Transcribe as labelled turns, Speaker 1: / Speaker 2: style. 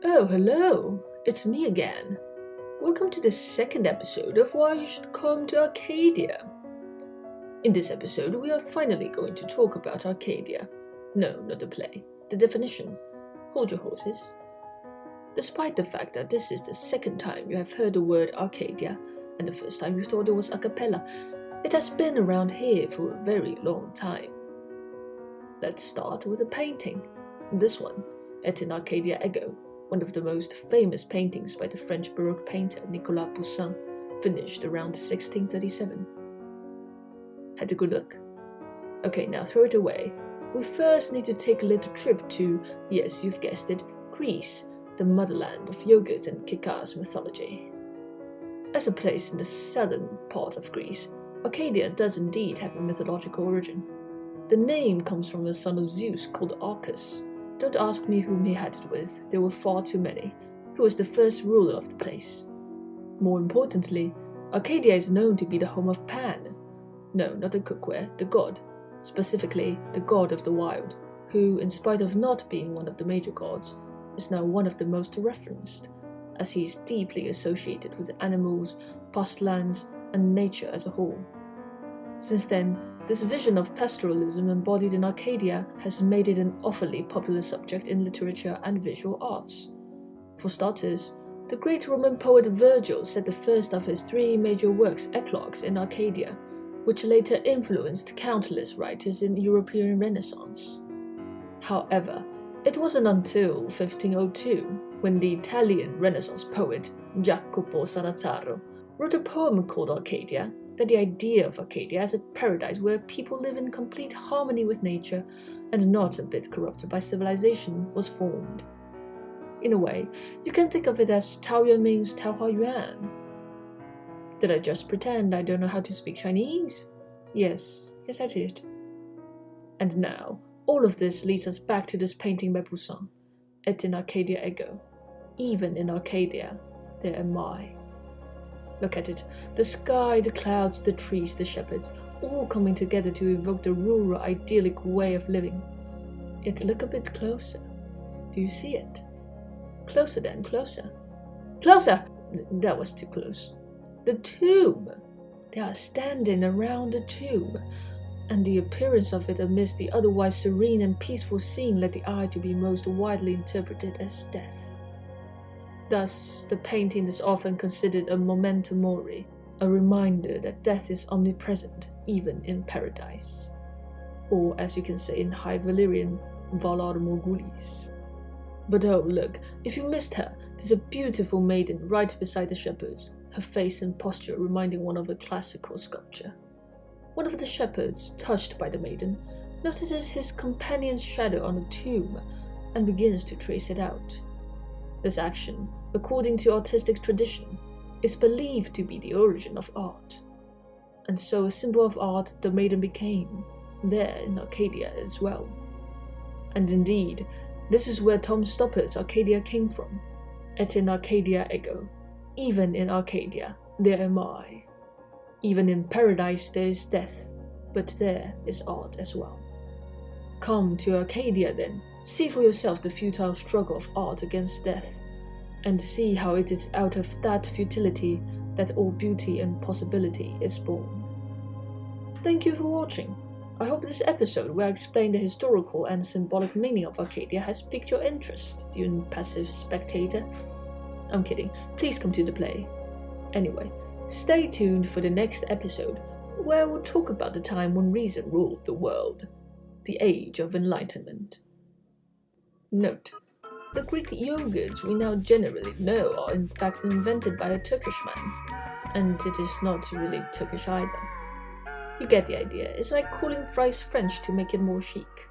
Speaker 1: Oh, hello! It's me again. Welcome to the second episode of Why You Should Come to Arcadia. In this episode, we are finally going to talk about Arcadia. No, not the play. The definition. Hold your horses. Despite the fact that this is the second time you have heard the word Arcadia, and the first time you thought it was a cappella, it has been around here for a very long time. Let's start with a painting. This one, Et in Arcadia Ego, one of the most famous paintings by the French Baroque painter Nicolas Poussin, finished around 1637. Had a good look? Okay, now throw it away. We first need to take a little trip to, yes, you've guessed it, Greece, the motherland of yogurt and kick-ass mythology. As a place in the southern part of Greece, Arcadia does indeed have a mythological origin. The name comes from a son of Zeus called Arcas. Don't ask me whom he had it with, there were far too many, who was the first ruler of the place. More importantly, Arcadia is known to be the home of Pan. No, not the cookware, the god. Specifically, the god of the wild, who, in spite of not being one of the major gods, is now one of the most referenced, as he is deeply associated with animals, past lands, and nature as a whole. Since then, this vision of pastoralism embodied in Arcadia has made it an awfully popular subject in literature and visual arts. For starters, the great Roman poet Virgil set the first of his three major works, eclogues, in Arcadia, which later influenced countless writers in European Renaissance. However, it wasn't until 1502, when the Italian Renaissance poet Jacopo Sanazzaro wrote a poem called Arcadia, that the idea of Arcadia as a paradise where people live in complete harmony with nature and not a bit corrupted by civilization was formed. In a way, you can think of it as Taoyuan means Taohuayuan. Did I just pretend I don't know how to speak Chinese? Yes, I did. And now, all of this leads us back to this painting by Poussin, Et in Arcadia Ego. Even in Arcadia, there am I. Look at it, the sky, the clouds, the trees, the shepherds, all coming together to evoke the rural, idyllic way of living. Yet look a bit closer. Do you see it? Closer then, closer. Closer! That was too close. The tomb! They are standing around the tomb, and the appearance of it amidst the otherwise serene and peaceful scene led the eye to be most widely interpreted as death. Thus, the painting is often considered a memento mori, a reminder that death is omnipresent, even in paradise. Or, as you can say in High Valyrian, Valar Morgulis. But oh, look, if you missed her, there's a beautiful maiden right beside the shepherds, her face and posture reminding one of a classical sculpture. One of the shepherds, touched by the maiden, notices his companion's shadow on the tomb and begins to trace it out. This action, according to artistic tradition, is believed to be the origin of art. And so a symbol of art the maiden became, there in Arcadia as well. And indeed, this is where Tom Stoppard's Arcadia came from. Et in Arcadia Ego. Even in Arcadia, there am I. Even in paradise there is death, but there is art as well. Come to Arcadia then, see for yourself the futile struggle of art against death, and see how it is out of that futility that all beauty and possibility is born. Thank you for watching. I hope this episode where I explained the historical and symbolic meaning of Arcadia has piqued your interest, you impassive spectator. I'm kidding, please come to the play. Anyway, stay tuned for the next episode, where we'll talk about the time when reason ruled the world, the Age of Enlightenment. Note: the Greek yogurts we now generally know are in fact invented by a Turkish man, and it is not really Turkish either. You get the idea, it's like calling fries French to make it more chic.